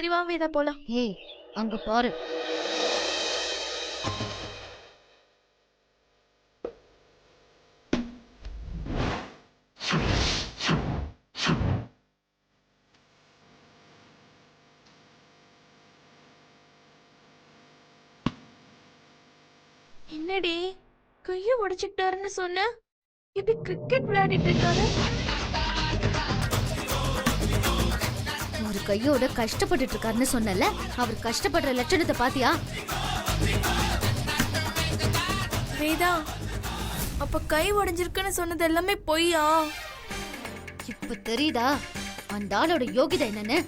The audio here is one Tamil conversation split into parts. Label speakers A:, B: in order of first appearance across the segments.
A: சரி வா வேதா போலாம்.
B: ஏய் அங்க பாரு.
A: என்னடி கைய உடைச்சுக்கிட்டாருன்னு சொன்ன, இப்படி கிரிக்கெட் விளையாடிட்டு இருக்காரு.
B: ஒரு கையோட கஷ்டப்பட்டுட்டு இருக்காருன்னு சொன்னல, அவர் கஷ்டப்படுற லட்சணத்தை பாத்தியா?
A: வேதா, அப்ப கை உடைஞ்சிருக்குன்னு சொன்னது எல்லாமே பொய்யா?
B: இப்ப தெரியுதா அந்த ஆளோட யோகிதை என்னன்னு?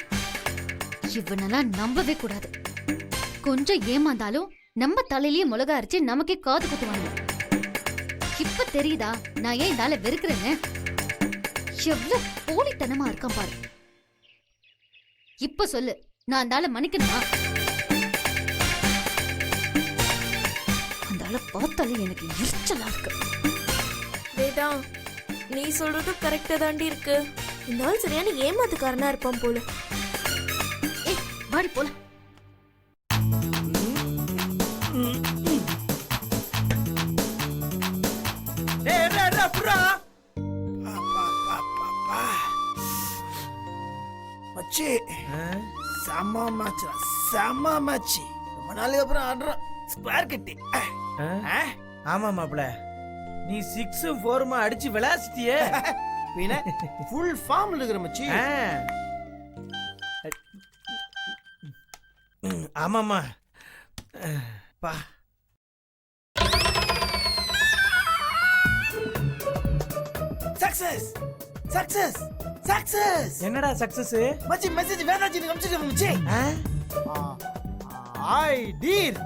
B: இவனெல்லாம் நம்பவே கூடாது. கொஞ்சம் ஏமாந்தாலும் நம்ம தலையிலேயே மிளகா அரைச்சு நமக்கே காது குத்துவாங்க. இப்ப தெரியுதா நான் ஏன் இந்த ஆளை வெறுக்கிறேன்னு? எவ்வளவு போலித்தனமா இருக்கான் பாரு. இப்ப சொல்லு, நான் அந்த ஆளை மன்னிக்கணுமா? அந்த ஆளை பார்த்தாலே எனக்கு எரிச்சலா இருக்கு.
A: வேதா, நீ சொல்றது கரெக்டா தாண்டி இருக்கு. இந்த ஆள் சரியான ஏமாத்துக்காரனா இருப்பான் போல.
B: ஏய் வாடி போலாம்.
C: மச்சி செம்ம மேட்ச் செம்ம மேட்ச். ரொம்ப நாளுக்கு அப்புறம் ஆடுறோம் ஸ்கொயர் கட்டி.
D: ஆமா மாப்ள, நீ 6 4 அடிச்சு விளாசிட்டியே.
C: பின்ன ஃபுல் ஃபார்ம்ல இருக்கிற மச்சி.
D: ஆமாமா பா.
C: Success success success.
D: என்னடா சக்சஸ்?
C: மச்சி மெசேஜ் வேதாஜி அனுப்பிச்சிட்டு மச்சி. I dear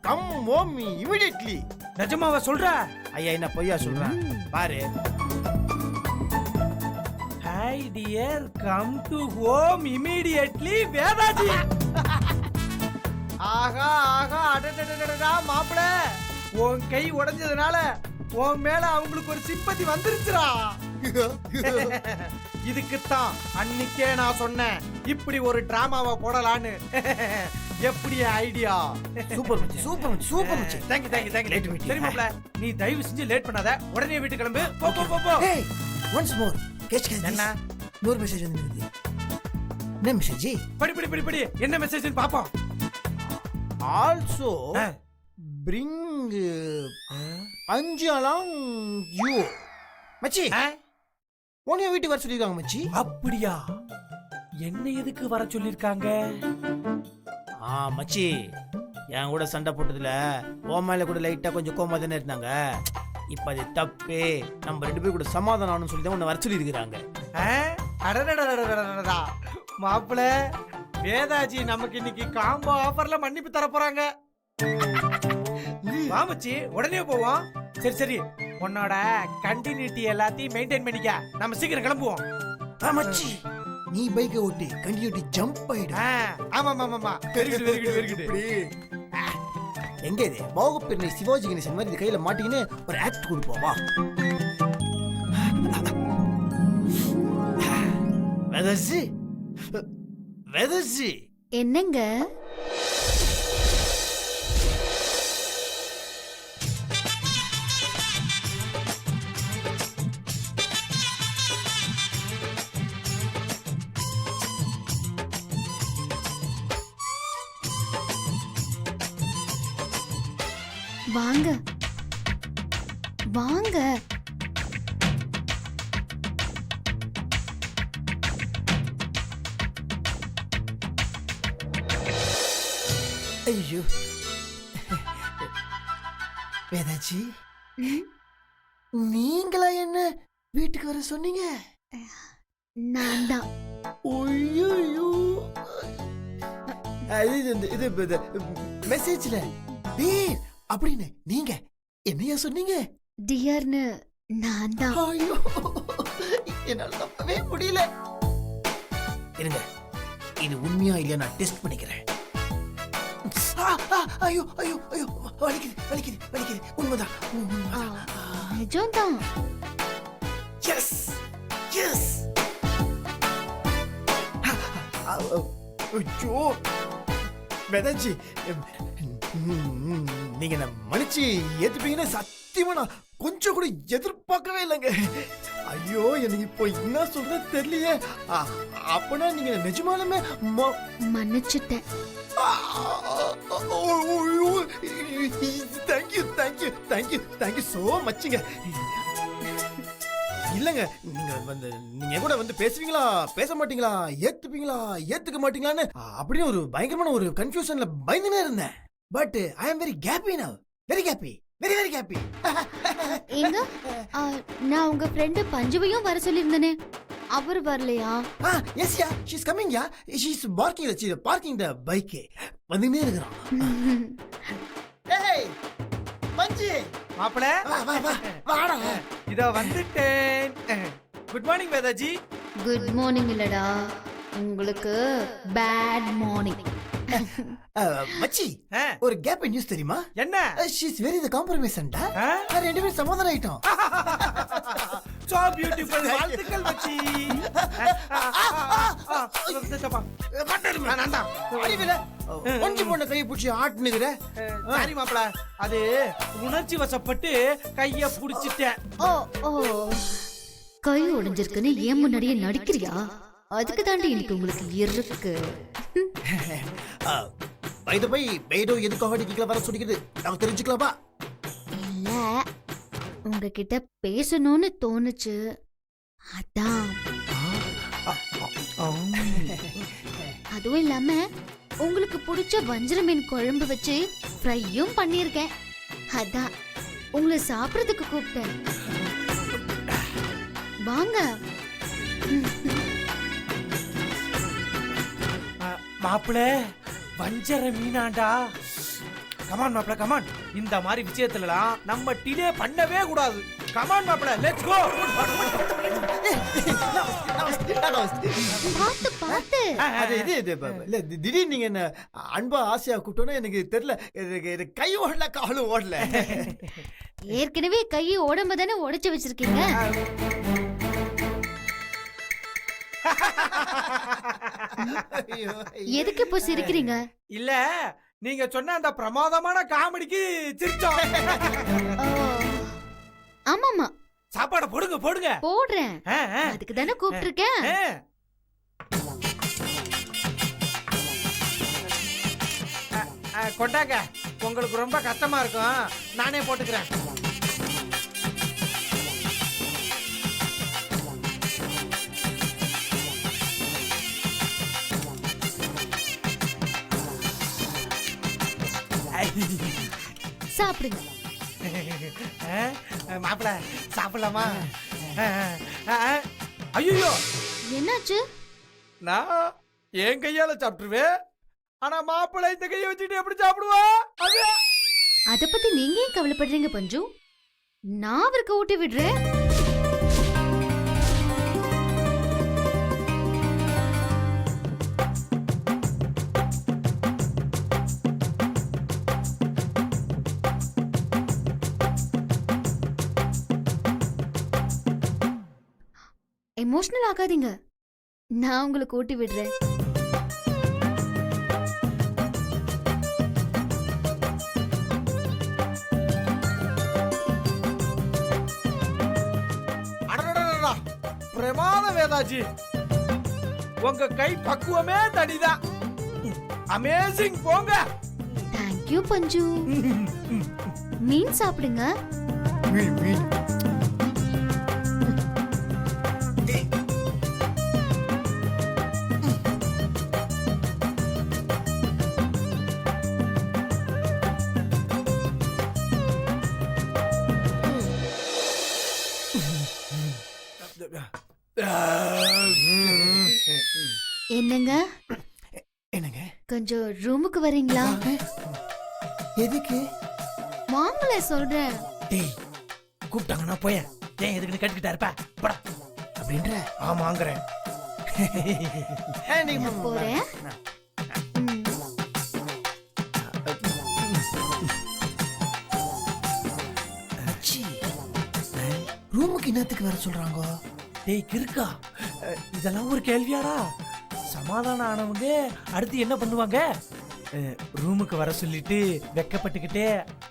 C: come home immediately.
D: நிஜமாவா சொல்றா?
C: ஐயா என்ன பொய்யா சொல்றேன் பாரு.
D: Hi dear come to home immediately Vedhaji. ஆஹா ஆஹா அடடடடடா மாப்ள, உன் கை உடைஞ்சதுனால உன் மேல அவங்களுக்கு ஒரு சிம்பத்தி வந்துருச்சுடா. இதுக்குத்தான் அன்னைக்கே நான் சொன்னேன் இப்படி ஒரு டிராமாவை போடலான்னு. எப்படி ஐடியா?
C: சூப்பர் மச்சி சூப்பர் மச்சி சூப்பர் மச்சி.
D: Thank you thank you thank you. சரி மாப்ள, நீ தயவு செஞ்சு லேட் பண்ணாத, உடனே வீட்டுக்கு கிளம்பு. போ போ போ போ.
C: ஏய் ஒன்ஸ் மோர் கேட்ச் கேட்ச்.
D: என்ன
C: நூறு மெசேஜ் வந்திருக்கு. என்ன மெசேஜ்?
D: படி படி படி படி. என்ன மெசேஜ்னு பாப்போம்.
C: ஆல்சோ பிரிங் பஞ்சு அலாங் யூ. மச்சி உன்னைய வீட்டுக்கு வர சொல்லிருக்காங்க மச்சி.
D: அப்படியா? என்ன எதுக்கு வர சொல்லிருக்காங்க?
C: மச்சி என் கூட சண்டை போட்டதுல உன் மேல கூட லைட்டா கொஞ்சம் கோமா தானே இருந்தாங்க. இப்ப அது தப்பு, நம்ம 2 பேரும் கூட சமாதானம் ஆகணும்னு சொல்லி தான் உன்னை வர சொல்லி இருக்கிறாங்க.
D: மாப்பிள, வேதாஜி நமக்கு இன்னைக்கு காம்போ ஆஃபர்ல மன்னிப்பு தர போறாங்க. வா மச்சி, உடனே போவோம். சரி சரி, உன்னோட கண்டினியூட்டி எல்லாத்தையும் மெயின்டைன் பண்ணிக்க. நம்ம சீக்கிரம் கிளம்புவோம்.
C: மச்சி நீ பைக்கை ஓட்டி கண்டினியூட்டி ஜம்ப் ஆயிடு.
D: ஆமா ஆமா ஆமா. Very good very good very good.
C: எங்க இது பாகுபலி சிவாஜி கணேசன் மாதிரி இது கையில மாட்டிக்கின்னு ஒரு ஆக்ட் கொடுப்போமா? வேதாஜி வேதாஜி.
B: என்னங்க? வாங்க வாங்க.
C: ஐயோ வேதாஜி, நீங்களா என்ன வீட்டுக்கு வர சொன்னீங்க?
B: நான் தான்.
C: ஐயோ இது மெசேஜ்ல டேய் அப்படின்னு நீங்க என்னையா சொன்னீங்க?
B: டியர்னு நான் தான்.
C: ஐயோ என்னால நம்பவே முடியல. இருங்க, இது உண்மையா இல்லையா நான் டெஸ்ட் பண்ணிக்கிறேன். ஐயோ ஐயோ ஐயோ வலிக்குது வலிக்குது வலிக்குது. உண்மைதான்
B: நிஜம்தான்.
C: எஸ் எஸ் ஐயோ வேதாஜி, நீங்க என்ன மன்னிச்சு ஏத்துப்பீங்கன்னு சத்தியமா நான் கொஞ்சம் கூட எதிர்பார்க்கவே இல்லைங்க. ஐயோ எனக்கு இப்போ என்ன சொல்றது தெரியலையே. அப்பனா நீங்க நிஜமாலுமே
B: மன்னிச்சுட்டேன்.
C: Thank you thank you thank you thank you so மச்சுங்க. இல்லங்க, நீங்க கூட வந்து பேசுவீங்களா பேச மாட்டீங்களா, ஏத்துப்பீங்களா ஏத்துக்க மாட்டீங்களான்னு அப்படின்னு ஒரு பயங்கரமான ஒரு கன்ஃபியூஷன்ல பயந்துனே இருந்தேன். But I am very happy now, very happy, very very happy.
B: எங்க நான் உங்க ஃப்ரெண்ட் பஞ்சுவையும் வர சொல்லியிருந்தேனே, அவர் வரலையா?
C: Yes yeah, she is coming yeah. She is parking the bike. வந்துனே இருக்கறான். ஏய் பஞ்சு,
D: மாப்பிள
C: வா வா வா வாடா.
D: இதோ வந்துட்டேன். Good morning Vedaji.
B: Good morning இல்லடா, உங்களுக்கு பேட் மார்னிங்.
C: மச்சி, ஒரு கேப் நியூஸ் தெரியுமா?
D: என்ன?
C: ஷீ இஸ் வெரி த காம்ப்ரமைசன்டா. ரெண்டு பேரும் சமாதானம் ஆயிட்டோம்.
D: So beautiful. வாழ்த்துக்கள் மச்சி.
C: கொஞ்சம் பொண்ணு கையை பிடிச்சி ஆட்டுனுக்குற.
D: சாரி மாப்பிள, அது உணர்ச்சி வசப்பட்டு கைய புடிச்சிட்டேன்.
B: ஓ ஓ, கை உடைஞ்சிருக்குன்னு ஏன் முன்னாடியே நடிக்கிறியா? அதுக்கு தாண்டி இன்னைக்கு உங்களுக்கு இருக்கு.
C: பை தி பை, பேடோ எதுக்காக டிக்கில வர சொல்லிக்குது நான் தெரிஞ்சுக்கலாமா?
B: இல்ல, உங்ககிட்ட பேசணும்னு தோணுச்சு, அதான். அதுவும் இல்லாம உங்களுக்கு பிடிச்ச வஞ்சர மீன் குழம்பு வச்சு ஃப்ரையும் பண்ணியிருக்கேன். அதான் உங்களை சாப்பிடறதுக்கு கூப்பிட்டேன். வாங்க.
D: மாப்பிள, வஞ்சர மீனாண்டா. கமான் மாப்பிள, கமான். இந்த மாதிரி விஷயத்துலலாம் நம்ம டிலே பண்ணவே கூடாது. கமான் மாப்பிள, லெட்ஸ் கோ.
B: பார்த்து பார்த்து.
C: அது இல்ல, திடீர்னு நீங்க என்ன அன்பா ஆசையா கூப்பிட்டோன்னா எனக்கு தெரியல, எனக்கு கை ஓடல காலும் ஓடல.
B: ஏற்கனவே கையை உடம்பு தானே உடைச்சு வச்சிருக்கீங்க. எதுக்கு இப்போ சிரிக்கிறீங்க?
D: இல்ல, நீங்க சொன்ன அந்த பிரமாதமான காமெடிக்கு சிரிச்சோம்.
B: ஆமாமா,
D: சாப்பாட போடுங்க போடுங்க.
B: போடுறேன், அதுக்கு தானே கூப்பிட்டிருக்கேன்.
D: கொண்டாங்க, உங்களுக்கு ரொம்ப கஷ்டமா இருக்கும், நானே போட்டுக்கிறேன்.
B: சாப்பிடுங்க.
D: மாப்பிள, சாப்பிடலாமா? ஐயோ,
B: என்னாச்சு?
D: நான் என் கையால சாப்பிட்டுருவேன், ஆனா மாப்பிள இந்த கையை வச்சுட்டு எப்படி சாப்பிடுவா?
B: அத பத்தி நீங்க ஏன் கவலைப்படுறீங்க பஞ்சு? நான் அவருக்கு ஊட்டி விடுறேன். எமோஷனல் ஆகாதீங்க, நான் உங்களுக்கு ஊட்டி விடுறேன்.
D: பிரமாத வேதாஜி, உங்க கை பக்குவமே தனிதான். அமேசிங். போங்க.
B: தேங்க்யூ பஞ்சு. மீன் சாப்பிடுங்க. என்னங்க
C: என்னங்க,
D: கொஞ்சம் ரூமுக்கு வரீங்களா?
C: எதுக்கு?
D: வாங்களே சொல்றேன்.
C: டேய், கூப்பிட்டாங்கன்னா போய. ஏன் எதுக்குன்னு கேட்டுக்கிட்டா இருப்ப போடா அப்படின்ற.
D: ஆமாங்கிறேன்.
B: போறேன்.
C: ரூமுக்கு என்னத்துக்கு வர சொல்றாங்க?
D: டேய் கிறுக்கா, இதெல்லாம் ஒரு கேள்வியாடா? சமாதானம் ஆனவங்க அடுத்து என்ன பண்ணுவாங்க? ரூமுக்கு வர சொல்லிட்டு வெக்கப்பட்டுக்கிட்டே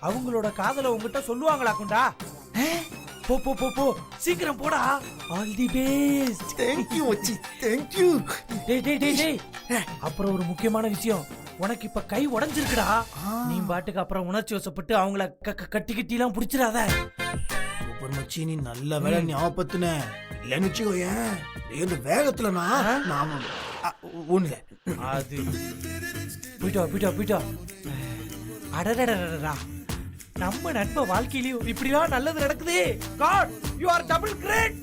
D: அவங்களோட காதலை உங்ககிட்ட சொல்லுவாங்களாக்குண்டா. போ போ போ போ, சீக்கிரம் போடா. All the best.
C: தேங்க்யூ மச்சி, தேங்க்யூ.
D: டேய் டேய் டேய் டேய், அப்புறம் ஒரு முக்கியமான விஷயம், உனக்கு இப்ப கை உடைஞ்சிருக்குடா. நீ பாட்டுக்கு அப்புறம் உணர்ச்சி வசப்பட்டு அவங்கள கட்டிக்கிட்டிலாம் புடிச்சிடாத.
C: சூப்பர் மச்சி, நீ நல்ல வேலை ஞாபகப்படுத்தின. இல்லன்னு வச்சுக்கோயேன், இந்த வேகத்துல நான் ஒண்ணு
D: அது போயிட்டா. அடடடடடா, நம்ம நட்ப வாழ்க்கையிலயும் இப்படிலாம் நல்லது நடக்குது. God, you are double great.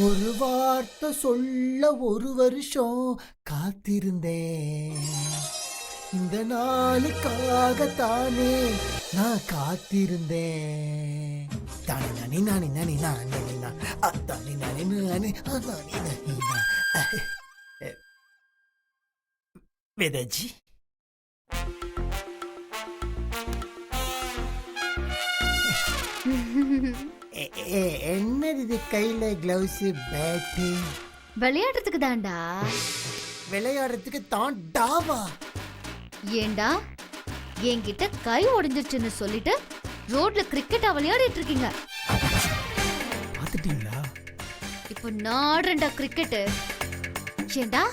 C: ஒரு வார்த்தை சொல்ல ஒரு வருஷம் காத்திருந்தேன். இந்த நாளுக்காகத்தானே நான் காத்திருந்தேன். தானே நானே நானே நானே நானே தானே நானே நானே நானே. வேதாஜி, என்னது இது கையில கிளவுஸ் பேட்டு?
B: விளையாடுறதுக்கு தான்டா.
C: விளையாடுறதுக்கு தான் டாவா?
B: ஏண்டா என்கிட்ட கை உடைஞ்சிருச்சுன்னு சொல்லிட்டு ரோட்ல கிரிக்கெட்டா விளையாடிட்டு இருக்கீங்க.
C: பாத்துட்டீங்களா?
B: இப்போ நாடுறேன்டா கிரிக்கெட். ஏண்டா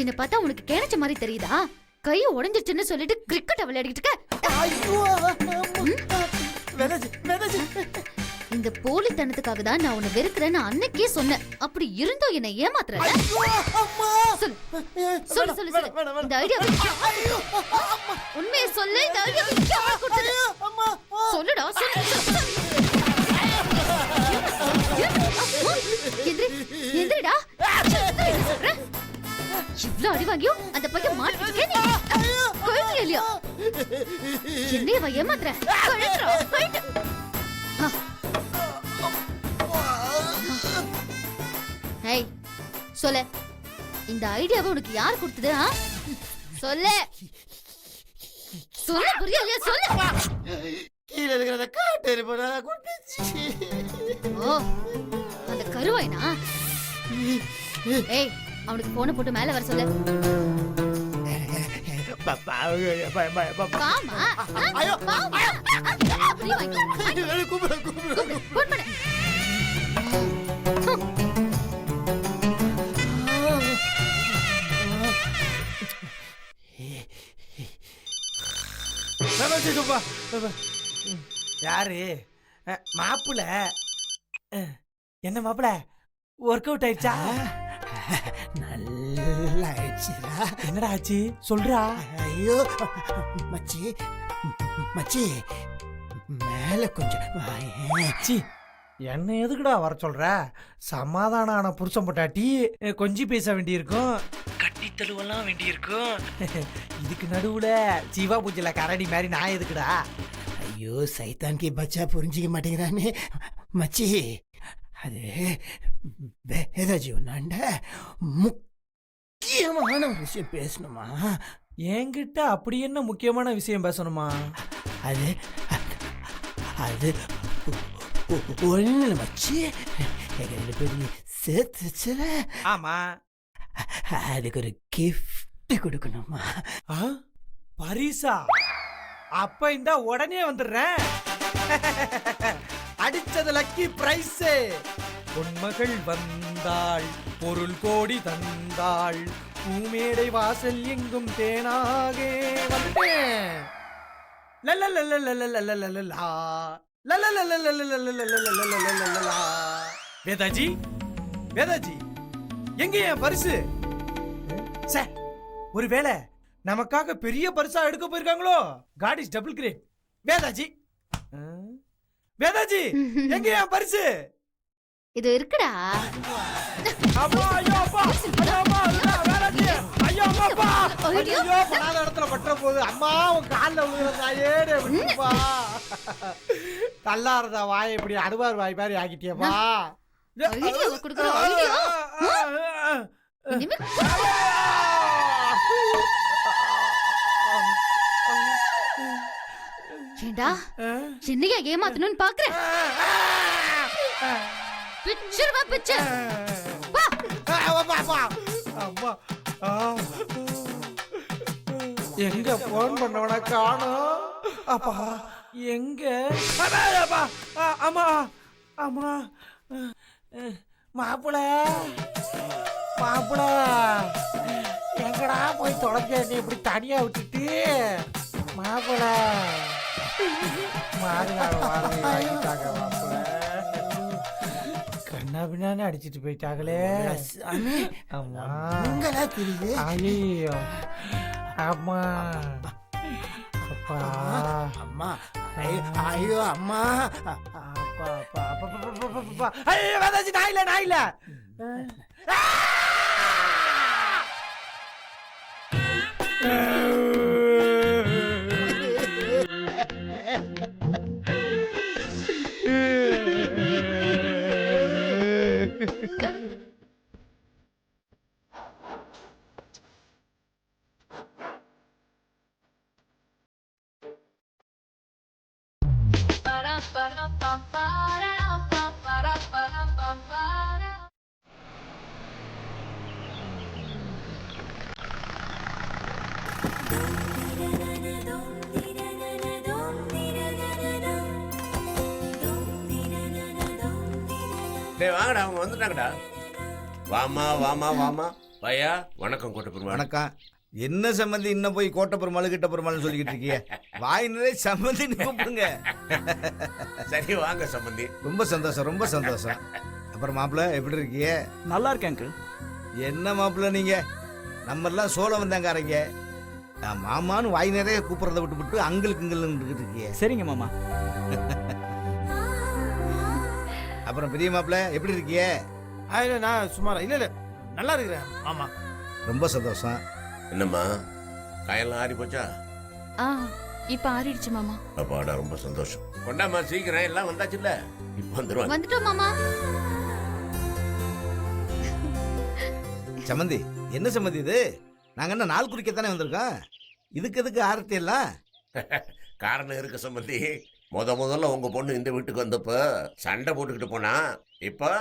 B: என்ன பார்த்தா உனக்கு கேனச்ச மாதிரி தெரியுதா? கை உடைஞ்சிருச்சுன்னு சொல்லிட்டு கிரிக்கெட்டா விளையாடிட்டு இருக்க.
C: ஐயோ வேதாஜி, வேதாஜி,
B: இந்த போலித்தனத்துக்காக தான் நான் உன்னை வெறுக்கிறேன்னு அன்னைக்கே சொன்னேன். அப்படி இருந்தும் என்ன ஏமாத்துற? சொல்லு சொல்லு சொல்லு, இந்த ஐடியா உண்மையை சொல்லு. இந்த ஐடியா சொல்லுடா, சொல்லு. எந்திரிடா. இவ்ளோ அடி வாங்கியும் அந்த பையன் மாட்டிக்கிட்டே இல்லையா? என்னைய ஏமாத்துற? ஹேய், சொல்லு, இந்த ஐடியாவை உனக்கு யார் கொடுத்தது? சொல்லு சொல்லு, புரியலையா? சொல்லு.
C: கீழே இருக்கிறத காட்டு போனா.
B: ஓ, அந்த கருவாயினா? ஏய், அவனுக்கு போன போட்டு மேல வர சொல்லு. வாமா.
D: யாரு? மாப்பிள்ள. என்ன மாப்பிள்ள, ஒர்க் அவுட் ஆயிடுச்சா?
C: நல்லா ஆயிடுச்சுடா.
D: என்னடா ஆச்சு சொல்றா.
C: ஐயோ மச்சி, மச்சி மேல கொஞ்சம்
D: சி, என்ன எதுக்குடா வர சொல்ற? சமாதானம் ஆன புருஷன் பொட்டாட்டி கொஞ்சி பேச வேண்டியிருக்கும், கட்டி தழுவெல்லாம் வேண்டியிருக்கும். இதுக்கு நடுவுல சிவா பூஜையில கரடி மாதிரி நான் எதுக்குடா?
C: ஐயோ சைத்தான் கி பச்சா புரிஞ்சிக்க மாட்டேங்கிறானே மச்சி. அது வேதாஜி ஒன்னாண்ட முக்கியமான ஒரு விஷயம் பேசணுமா?
D: என்கிட்ட அப்படி என்ன முக்கியமான விஷயம் பேசணுமா?
C: அது அது ஒண்ணு மச்சி, எங்க பெரிய சேர்த்துச்சுல.
D: ஆமா,
C: அதுக்கு ஒரு கிஃப்ட் கொடுக்கணுமா?
D: பரிசா? அப்ப இந்த உடனே வந்துடுறேன். அடிச்சது லக்கி பிரைஸ். பொன்மகள் வந்தாள், பொருள் கோடி தந்தாள், பூமேடை வாசல் எங்கும் தேனாக வந்துட்டேன். வேதாஜி, வேதாஜி, எங்க என் பரிசு? ஒருவேளை நமக்காக பெரிய பரிசா எடுக்க போயிருக்காங்களோ? God is double great. Vedaji, Vedaji, எங்க என் பரிசு?
B: இது இருக்குடா.
D: அம்மா, ஐயோ அப்பா, ஐயோ அம்மா, வேதாஜி, ஐயோ அப்பா, ஐயோ படாத இடத்துல பற்ற போகுது. அம்மா, உன் கால்ல விழுறதாயே விட்டுப்பா. நல்லா இருந்தா வாய் இப்படி அனுபார் வாய் மாதிரி ஆக்கிட்டியப்பா.
B: ஐடியா கொடுக்குறோம், ஐடியா. இனிமே ஏண்டா என்னையா ஏமாத்தணும்னு பாக்குறேன்? பிச்சர் வா, பிச்சர் வா.
D: அப்பா அம்மா ஆ. எங்க போன் பண்ணவன காணோம் அப்பா எங்க அப்பா, அப்பா, அம்மா அம்மா மாப்பிள மாப்பிள எங்கடா போய் தொலைஞ்ச நீ இப்படி தனியா விட்டுட்டு மாப்பிள வாங்கிட்டாங்க மாப்பிள கண்ணா பின்னான்னு அடிச்சிட்டு போயிட்டாங்களே அம்மா
C: தெரியுது
D: ஐயோ அம்மா அப்பா
C: அம்மா ஐயோ அம்மா
D: அப்பா அப்பா அப்பா அப்பா அப்பா ஐயோ வந்தாச்சு நாயில
E: டேய் வாங்கடா அவங்க வந்துட்டாங்கடா. வாமா வாமா வாமா பையா வணக்கம் கோட்டை பெருமாள்.
F: வணக்கம். என்ன சம்பந்தி இன்னும் போய் கோட்டை பெருமாள் கிட்ட பெருமாள்னு சொல்லிக்கிட்டு இருக்கீங்க? வாய் நிறைய சம்பந்தின்னு கூப்பிடுங்க.
E: சரி வாங்க சம்பந்தி.
F: ரொம்ப சந்தோஷம் ரொம்ப சந்தோஷம். அப்புறம் மாப்பிள்ள எப்படி இருக்கீங்க?
G: நல்லா இருக்கேன் அங்கிள்.
F: என்ன மாப்பிள்ள நீங்க நம்ம எல்லாம் சோழ வந்தாங்காரங்க, மாமான்னு வாய் நிறைய கூப்பிடுறத விட்டு அங்களுக்கு இங்களுக்கு இருக்கீங்க.
G: சரிங்க மாமா.
F: அப்புறம் பெரிய மாப்பிள்ள எப்படி இருக்கீங்க?
C: இல்ல நான் சுமாரா இல்ல நல்லா இருக்கிறேன் ஆமா.
F: ரொம்ப சந்தோஷம்.
E: என்னம்மா காயெல்லாம் ஆறி போச்சா?
B: இப்ப ஆறிடுச்சு மாமா.
E: அப்பாடா ரொம்ப சந்தோஷம். கொண்டாமா சீக்கிரம் எல்லாம் வந்தாச்சுல்ல, இப்போ வந்துருவாங்க.
B: வந்துட்டோம் மாமா.
F: சம்பந்தி என்ன சம்பந்தி இது? நாங்க என்ன நாள் குறிக்கத்தானே வந்திருக்கோம், இதுக்கு எதுக்கு ஆரத்தி எல்லாம்?
E: காரணம் இருக்கு சம்பந்தி. முதல்ல உங்க பொண்ணு இந்த வீட்டுக்கு வந்தப்ப சண்டை போட்டுக்கிட்டு போனா, இப்ப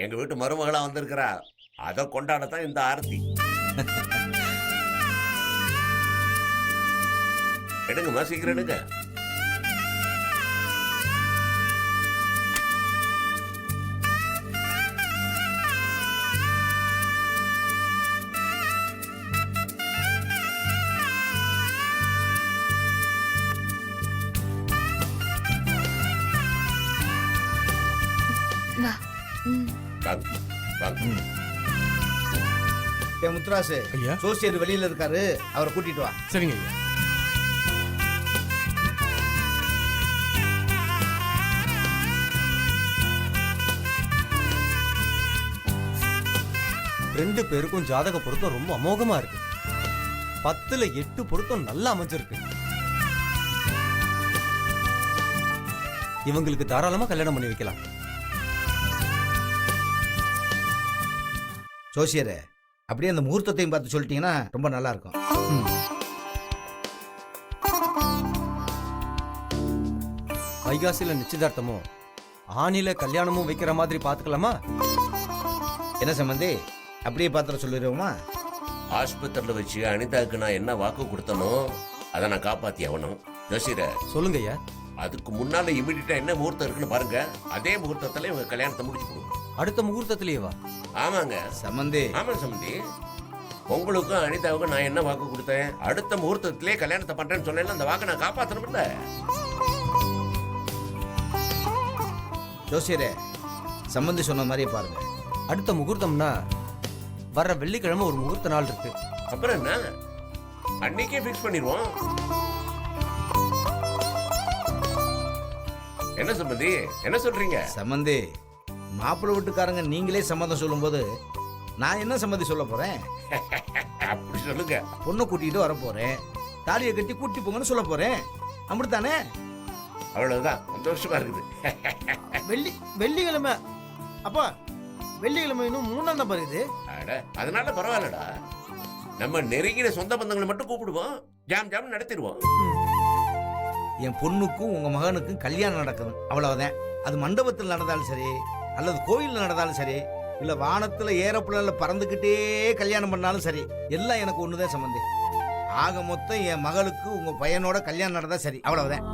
E: எங்க வீட்டு மருமகளா வந்திருக்கிறா. அதை கொண்டாடத்தான் இந்த ஆரத்தி. எடுங்கம்மா சீக்கிரம் எடுங்க.
B: வா.
E: வாங்க, வாங்க.
F: முத்துராசு
H: ஐயா.
F: சோசியர் வெளியில இருக்காரு, அவரை கூட்டிட்டு வா.
H: சரிங்க ஐயா. ரெண்டு பேருக்கும் ஜாதக பொருத்தம் ரொம்ப அமோகமா இருக்கு. 10ல் 8 பொருத்தம் நல்லா அமைஞ்சிருக்கு. இவங்களுக்கு தாராளமா கல்யாணம் பண்ணி வைக்கலாம்.
F: ஜோசியரே அப்படியே அந்த முகூர்த்தத்தையும் பார்த்து சொல்லிட்டீங்கன்னா ரொம்ப நல்லா இருக்கும்.
H: வைகாசியில நிச்சயதார்த்தமும் ஆணில கல்யாணமும் வைக்கிற மாதிரி பாத்துக்கலாமா?
F: என்ன சம்பந்தி அப்படியே பாத்திர சொல்லிடுவோமா?
E: ஆஸ்பத்திரியில வச்சு அனிதாவுக்கு நான் என்ன வாக்கு கொடுத்தனோ அதை நான் காப்பாத்தி ஆகணும். ஜோசியர
H: சொல்லுங்க ஐயா.
E: அதுக்கு முன்னால இமிடியட்டா என்ன முகூர்த்தம் இருக்குன்னு பாருங்க. அதே முகூர்த்தத்துல இவங்க கல்யாணத்தை முடிச்சு கொடுங்க.
H: அடுத்த முகூர்த்தத்திலேயே வா.
E: ஆமாங்க
F: சம்பந்தி.
E: ஆமா சம்பந்தி. உங்களுக்கும் அனிதாவுக்கும் நான் என்ன வாக்கு கொடுத்தேன்? அடுத்த முகூர்த்தத்திலே கல்யாணத்தை பண்றேன்னு சொன்னேன். அந்த வாக்கை நான் காப்பாற்றணும்ல.
F: ஜோசியரே சம்பந்தி சொன்ன மாதிரியே பாருங்க.
H: அடுத்த முகூர்த்தம்னா வர்ற வெள்ளிக்கிழமை ஒரு முகூர்த்த நாள் இருக்கு.
E: அப்புறம் என்ன, அன்னைக்கே ஃபிக்ஸ் பண்ணிடுவோம். என்ன சம்பந்தி என்ன சொல்றீங்க?
F: சம்பந்தி மாப்பிள்ளை வீட்டுக்காரங்க நீங்களே சம்மதம் சொல்லும்போது நான் என்ன சம்மதி சொல்ல போறேன்?
E: அப்படி சொல்லுங்க.
F: பொண்ணை கூட்டிட்டு வர போறேன், தாலியை கட்டி கூட்டி போங்கன்னு சொல்ல போறேன், அப்படித்தானே?
E: அவ்வளவுதான். சந்தோஷமா இருக்குது.
C: வெள்ளிக்கிழமை அப்பா, வெள்ளிக்கிழமை இன்னும் 3ஆம் தான் பாருது.
E: அட அதனால பரவாயில்லடா. நம்ம நெருங்கின சொந்த பந்தங்களை மட்டும் கூப்பிடுவோம், ஜாம் ஜாம் நடத்திடுவோம்.
F: என் பொண்ணுக்கும் உங்க மகனுக்கும் கல்யாணம் நடக்குது, அவ்வளவுதான். அது மண்டபத்தில் நடந்தாலும் சரி அல்லது கோயிலில் நடந்தாலும் சரி, இல்ல வானத்துல ஏரோப்ளேன்ல பறந்துகிட்டே கல்யாணம் பண்ணாலும் சரி, எல்லாம் எனக்கு ஒண்ணுதான் சம்பந்தி. ஆக மொத்தம் என் மகளுக்கு உங்க பையனோட கல்யாணம் நடந்தா சரி, அவ்வளவுதான்.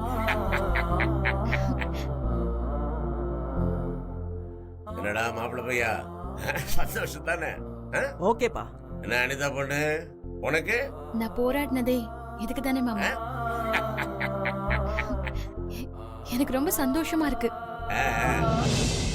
E: என்னடா மாப்பிள்ள பையா, சந்தோஷம் தானே?
G: ஓகேப்பா.
E: என்ன அனிதா பொண்ணு, உனக்கு
I: நான் போராடினதே இதுக்கு தானே மாமா. எனக்கு ரொம்ப சந்தோஷமா இருக்கு.
E: ஆ, ஆ.